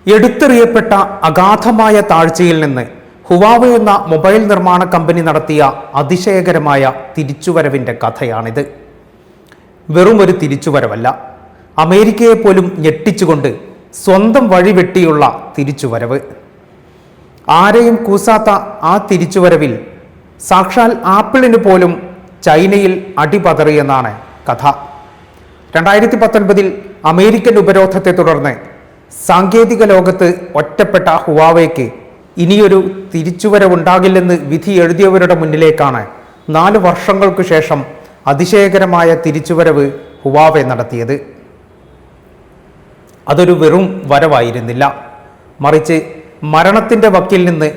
എടുത്തെറിയപ്പെട്ട അഗാധമായ താഴ്ചയിൽ നിന്ന് ഹുവാവേ എന്ന മൊബൈൽ നിർമ്മാണ കമ്പനി നടത്തിയ അതിശയകരമായ തിരിച്ചുവരവിൻ്റെ കഥയാണിത്. വെറും ഒരു തിരിച്ചുവരവല്ല, അമേരിക്കയെ പോലും ഞെട്ടിച്ചുകൊണ്ട് സ്വന്തം വഴിവെട്ടിയുള്ള തിരിച്ചുവരവ്. ആരെയും കൂസാത്ത ആ തിരിച്ചുവരവിൽ സാക്ഷാൽ ആപ്പിളിന് പോലും ചൈനയിൽ അടിപതറിയെന്നാണ് കഥ. 2019 അമേരിക്കൻ ഉപരോധത്തെ തുടർന്ന് സാങ്കേതിക ലോകത്ത് ഒറ്റപ്പെട്ട ഹുവാവേക്ക് ഇനിയൊരു തിരിച്ചുവരവുണ്ടാകില്ലെന്ന് വിധി എഴുതിയവരുടെ മുന്നിലേക്കാണ് 4 വർഷങ്ങൾക്കു ശേഷം അതിശയകരമായ തിരിച്ചുവരവ് ഹുവാവേ നടത്തിയത്. അതൊരു വെറും വരവായിരുന്നില്ല, മറിച്ച് മരണത്തിൻ്റെ വക്കിൽ നിന്ന്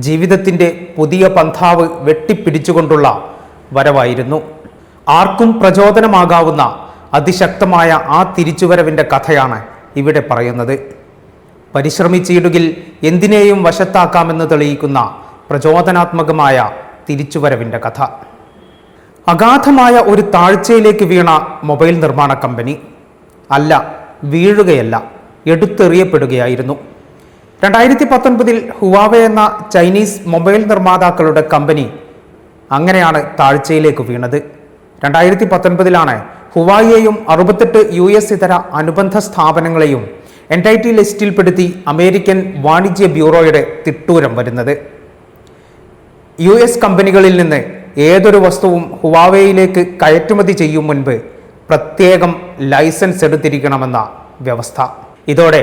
ജീവിതത്തിൻ്റെ പുതിയ പന്ഥാവ് വെട്ടിപ്പിടിച്ചുകൊണ്ടുള്ള വരവായിരുന്നു. ആർക്കും പ്രചോദനമാകാവുന്ന അതിശക്തമായ ആ തിരിച്ചുവരവിൻ്റെ കഥയാണ് ഇവിടെ പറയുന്നത്. പരിശ്രമിച്ചിടുകിൽ എന്തിനേയും വശത്താക്കാമെന്ന് തെളിയിക്കുന്ന പ്രചോദനാത്മകമായ തിരിച്ചുവരവിൻ്റെ കഥ. അഗാധമായ ഒരു താഴ്ചയിലേക്ക് വീണ മൊബൈൽ നിർമ്മാണ കമ്പനി അല്ല, വീഴുകയല്ല, എടുത്തെറിയപ്പെടുകയായിരുന്നു. 2019 ഹുവാവേ എന്ന ചൈനീസ് മൊബൈൽ നിർമ്മാതാക്കളുടെ കമ്പനി അങ്ങനെയാണ് താഴ്ചയിലേക്ക് വീണത്. 2019 ഹുവായിയെയും 68 US ഇതര അനുബന്ധ സ്ഥാപനങ്ങളെയും എൻടൈറ്റി ലിസ്റ്റിൽപ്പെടുത്തി അമേരിക്കൻ വാണിജ്യ ബ്യൂറോയുടെ തിട്ടൂരം വരുന്നത്. US കമ്പനികളിൽ നിന്ന് ഏതൊരു വസ്തുവും ഹുവാവേയിലേക്ക് കയറ്റുമതി ചെയ്യും മുൻപ് പ്രത്യേകം ലൈസൻസ് എടുത്തിരിക്കണമെന്ന വ്യവസ്ഥ. ഇതോടെ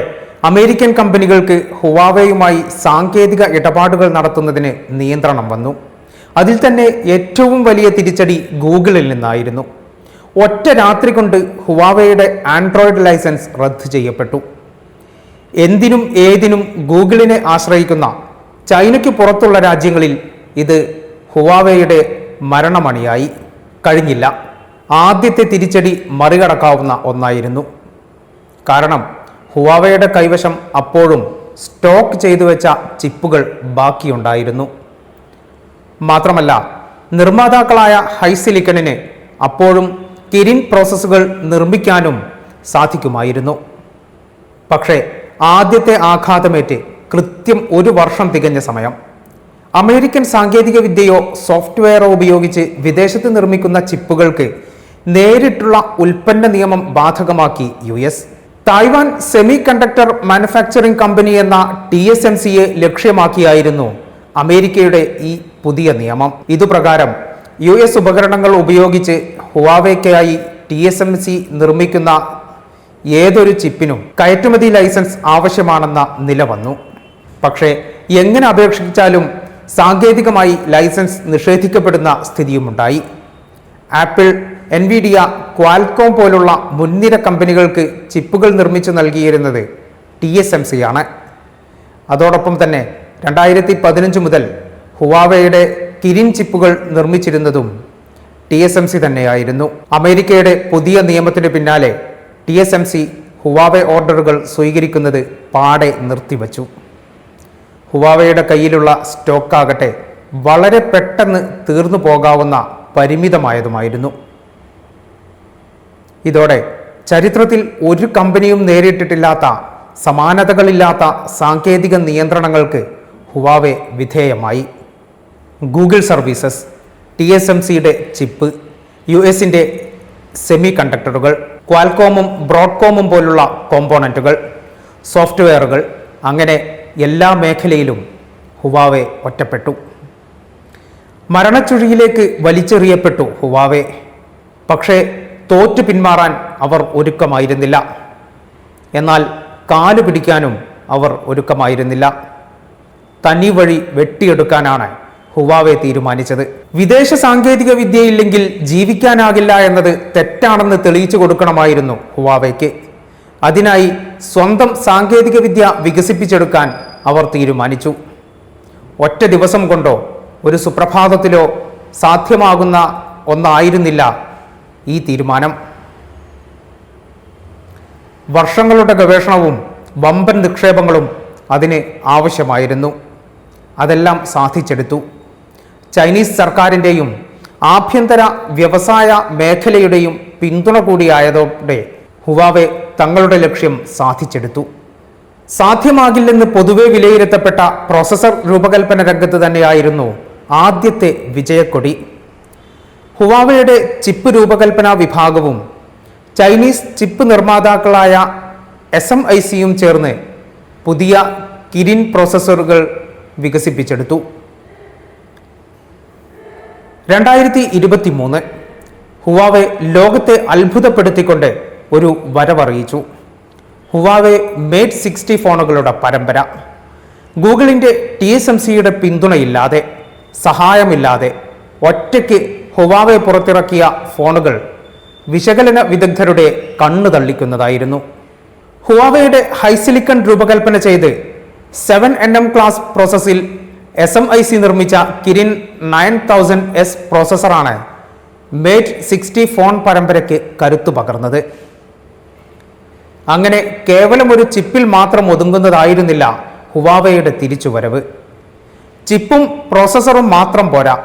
അമേരിക്കൻ കമ്പനികൾക്ക് ഹുവാവേയുമായി സാങ്കേതിക ഇടപാടുകൾ നടത്തുന്നതിന് നിയന്ത്രണം വന്നു. അതിൽ തന്നെ ഏറ്റവും വലിയ തിരിച്ചടി ഗൂഗിളിൽ നിന്നായിരുന്നു. ഒറ്റ രാത്രി കൊണ്ട് ഹുവാവേയുടെ ആൻഡ്രോയിഡ് ലൈസൻസ് റദ്ദ് ചെയ്യപ്പെട്ടു. എന്തിനും ഏതിനും ഗൂഗിളിനെ ആശ്രയിക്കുന്ന ചൈനയ്ക്ക് പുറത്തുള്ള രാജ്യങ്ങളിൽ ഇത് ഹുവാവേയുടെ മരണമണിയായി. കഴിഞ്ഞില്ല. ആദ്യത്തെ തിരിച്ചടി മറികടക്കാവുന്ന ഒന്നായിരുന്നു. കാരണം ഹുവാവേയുടെ കൈവശം അപ്പോഴും സ്റ്റോക്ക് ചെയ്തു വെച്ച ചിപ്പുകൾ ബാക്കിയുണ്ടായിരുന്നു. മാത്രമല്ല, നിർമ്മാതാക്കളായ ഹൈസിലിക്കണിന് അപ്പോഴും കിരിൻ പ്രോസസ്സുകൾ നിർമ്മിക്കാനും സാധിക്കുമായിരുന്നു. പക്ഷേ ആദ്യത്തെ ആഘാതമേറ്റ് കൃത്യം 1 വർഷം തികഞ്ഞ സമയം അമേരിക്കൻ സാങ്കേതിക വിദ്യയോ സോഫ്റ്റ്വെയറോ ഉപയോഗിച്ച് വിദേശത്ത് നിർമ്മിക്കുന്ന ചിപ്പുകൾക്ക് നേരിട്ടുള്ള ഉൽപ്പന്ന നിയമം ബാധകമാക്കി US. Taiwan semi conductor manufacturing company എന്ന TSMCയെ ലക്ഷ്യമാക്കിയായിരുന്നു അമേരിക്കയുടെ ഈ പുതിയ നിയമം. ഇതുപ്രകാരം US ഉപകരണങ്ങൾ ഉപയോഗിച്ച് ഹുവാവേക്കായി TSMC നിർമ്മിക്കുന്ന ഏതൊരു ചിപ്പിനും കയറ്റുമതി ലൈസൻസ് ആവശ്യമാണെന്ന നില വന്നു. പക്ഷേ എങ്ങനെ അപേക്ഷിച്ചാലും സാങ്കേതികമായി ലൈസൻസ് നിഷേധിക്കപ്പെടുന്ന സ്ഥിതിയുമുണ്ടായി. ആപ്പിൾ, എൻവിഡിയ, ക്വാൽകോം പോലുള്ള മുൻനിര കമ്പനികൾക്ക് ചിപ്പുകൾ നിർമ്മിച്ചു നൽകിയിരുന്നത് TSMC ആണ്. അതോടൊപ്പം തന്നെ 2015 മുതൽ ഹുവാവേയുടെ കിരിൻ ചിപ്പുകൾ നിർമ്മിച്ചിരുന്നതും TSMC തന്നെയായിരുന്നു. അമേരിക്കയുടെ പുതിയ നിയമത്തിന് പിന്നാലെ TSMC ഹുവാവേ ഓർഡറുകൾ സ്വീകരിക്കുന്നത് പാടെ നിർത്തിവച്ചു. ഹുവാവേയുടെ കയ്യിലുള്ള സ്റ്റോക്കാകട്ടെ വളരെ പെട്ടെന്ന് തീർന്നു പോകാവുന്ന പരിമിതമായതുമായിരുന്നു. ഇതോടെ ചരിത്രത്തിൽ ഒരു കമ്പനിയും നേരിട്ടിട്ടില്ലാത്ത സമാനതകളില്ലാത്ത സാങ്കേതിക നിയന്ത്രണങ്ങൾക്ക് ഹുവാവേ വിധേയമായി. ഗൂഗിൾ സർവീസസ്, TSMCയുടെ ചിപ്പ്, US-ന്റെ സെമി കണ്ടക്ടറുകൾ, ക്വാൽകോമും ബ്രോഡ്കോമും പോലുള്ള കോമ്പോണൻറ്റുകൾ, സോഫ്റ്റ്വെയറുകൾ, അങ്ങനെ എല്ലാ മേഖലയിലും ഹുവാവേ ഒറ്റപ്പെട്ടു. മരണച്ചുഴിയിലേക്ക് വലിച്ചെറിയപ്പെട്ടു ഹുവാവേ. പക്ഷേ തോറ്റു പിന്മാറാൻ അവർ ഒരുക്കമായിരുന്നില്ല. എന്നാൽ കാലു പിടിക്കാനും അവർ ഒരുക്കമായിരുന്നില്ല. തനി വഴി വെട്ടിയെടുക്കാനാണ് ഹുവാവേ തീരുമാനിച്ചത്. വിദേശ സാങ്കേതിക വിദ്യയില്ലെങ്കിൽ ജീവിക്കാനാകില്ല എന്നത് തെറ്റാണെന്ന് തെളിയിച്ചു കൊടുക്കണമായിരുന്നു ഹുവാവേക്ക്. അതിനായി സ്വന്തം സാങ്കേതിക വിദ്യ വികസിപ്പിച്ചെടുക്കാൻ അവർ തീരുമാനിച്ചു. ഒറ്റ ദിവസം കൊണ്ടോ ഒരു സുപ്രഭാതത്തിലോ സാധ്യമാകുന്ന ഒന്നായിരുന്നില്ല ഈ തീരുമാനം. വർഷങ്ങളുടെ ഗവേഷണവും വമ്പൻ നിക്ഷേപങ്ങളും അതിന് ആവശ്യമായിരുന്നു. അതെല്ലാം സാധിച്ചെടുത്തു. ചൈനീസ് സർക്കാരിൻ്റെയും ആഭ്യന്തര വ്യവസായ മേഖലയുടെയും പിന്തുണ കൂടിയായതോടെ ഹുവാവേ തങ്ങളുടെ ലക്ഷ്യം സാധിച്ചെടുത്തു. സാധ്യമാകില്ലെന്ന് പൊതുവെ വിലയിരുത്തപ്പെട്ട പ്രോസസർ രൂപകൽപ്പന രംഗത്ത് തന്നെയായിരുന്നു ആദ്യത്തെ വിജയക്കൊടി. ഹുവാവയുടെ ചിപ്പ് രൂപകൽപ്പനാ വിഭാഗവും ചൈനീസ് ചിപ്പ് നിർമ്മാതാക്കളായ SMICയും ചേർന്ന് പുതിയ കിരിൻ പ്രോസസ്സറുകൾ വികസിപ്പിച്ചെടുത്തു. 2023 ഹുവാവെ ലോകത്തെ അത്ഭുതപ്പെടുത്തിക്കൊണ്ട് ഒരു വരവറിയിച്ചു. ഹുവാവെ മേറ്റ് 60 ഫോണുകളുടെ പരമ്പര. ഗൂഗിളിൻ്റെ TSMCയുടെ പിന്തുണയില്ലാതെ, സഹായമില്ലാതെ ഒറ്റയ്ക്ക് ഹുവാവെ പുറത്തിറക്കിയ ഫോണുകൾ വിശകലന വിദഗ്ധരുടെ കണ്ണു തള്ളിക്കുന്നതായിരുന്നു. ഹുവാവയുടെ ഹൈസിലിക്കൺ രൂപകൽപ്പന ചെയ്ത് 7nm ക്ലാസ് പ്രോസസ്സിൽ SMIC നിർമ്മിച്ച കിരിൻ 9000S പ്രോസസ്സറാണ് മേറ്റ് 60 ഫോൺ പരമ്പരയ്ക്ക് കരുത്തു പകർന്നത്. അങ്ങനെ കേവലം ഒരു ചിപ്പിൽ മാത്രം ഒതുങ്ങുന്നതായിരുന്നില്ല ഹുവാവയുടെ തിരിച്ചുവരവ്. ചിപ്പും പ്രോസസ്സറും മാത്രം പോരാ,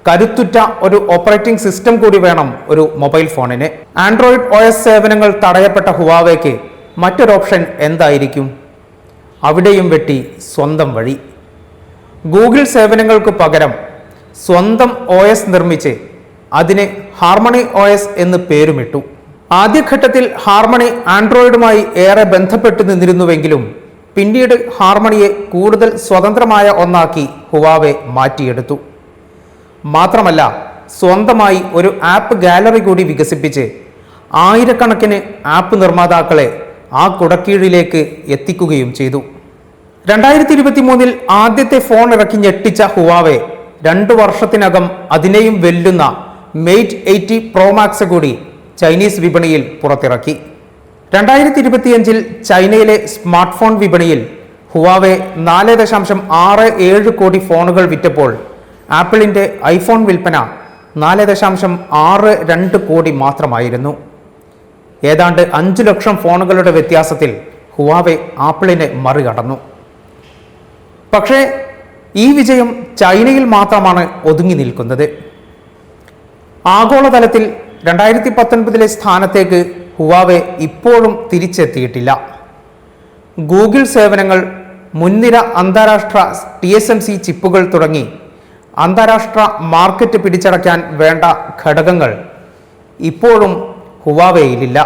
കരുത്തുറ്റ ഒരു ഓപ്പറേറ്റിംഗ് സിസ്റ്റം കൂടി വേണം ഒരു മൊബൈൽ ഫോണിന്. ആൻഡ്രോയിഡ് OS സേവനങ്ങൾ തടയപ്പെട്ട ഹുവാവയ്ക്ക് മറ്റൊരു ഓപ്ഷൻ എന്തായിരിക്കും? അവിടെയും വെട്ടി സ്വന്തം വഴി. ഗൂഗിൾ സേവനങ്ങൾക്ക് പകരം സ്വന്തം OS നിർമ്മിച്ച് അതിന് ഹാർമണി OS എന്ന് പേരുമിട്ടു. ആദ്യഘട്ടത്തിൽ ഹാർമണി ആൻഡ്രോയിഡുമായി ഏറെ ബന്ധപ്പെട്ട് നിന്നിരുന്നുവെങ്കിലും പിന്നീട് ഹാർമണിയെ കൂടുതൽ സ്വതന്ത്രമായ ഒന്നാക്കി ഹുവാവെ മാറ്റിയെടുത്തു. മാത്രമല്ല, സ്വന്തമായി ഒരു ആപ്പ് ഗാലറി കൂടി വികസിപ്പിച്ച് ആയിരക്കണക്കിന് ആപ്പ് നിർമ്മാതാക്കളെ ആ കുടക്കീഴിലേക്ക് എത്തിക്കുകയും ചെയ്തു. 2023 ആദ്യത്തെ ഫോൺ ഇറക്കി ഞെട്ടിച്ച ഹുവാവെ 2 വർഷത്തിനകം അതിനെയും വെല്ലുന്ന മേറ്റ് 80 Pro Max കൂടി ചൈനീസ് വിപണിയിൽ പുറത്തിറക്കി. 2025 ചൈനയിലെ സ്മാർട്ട് ഫോൺ വിപണിയിൽ ഹുവാവെ 4.67 കോടി ഫോണുകൾ വിറ്റപ്പോൾ ആപ്പിളിൻ്റെ ഐഫോൺ വിൽപ്പന 4.62 കോടി മാത്രമായിരുന്നു. ഏതാണ്ട് 5 ലക്ഷം ഫോണുകളുടെ വ്യത്യാസത്തിൽ ഹുവാവെ ആപ്പിളിനെ മറികടന്നു. പക്ഷേ ഈ വിജയം ചൈനയിൽ മാത്രമാണ് ഒതുങ്ങി നിൽക്കുന്നത്. ആഗോളതലത്തിൽ 2019 സ്ഥാനത്തേക്ക് ഹുവാവെ ഇപ്പോഴും തിരിച്ചെത്തിയിട്ടില്ല. ഗൂഗിൾ സേവനങ്ങൾ, മുൻനിര അന്താരാഷ്ട്ര TSMC ചിപ്പുകൾ തുടങ്ങി അന്താരാഷ്ട്ര മാർക്കറ്റ് പിടിച്ചടക്കാൻ വേണ്ട ഘടകങ്ങൾ ഇപ്പോഴും ഹുവാവെയിലില്ല.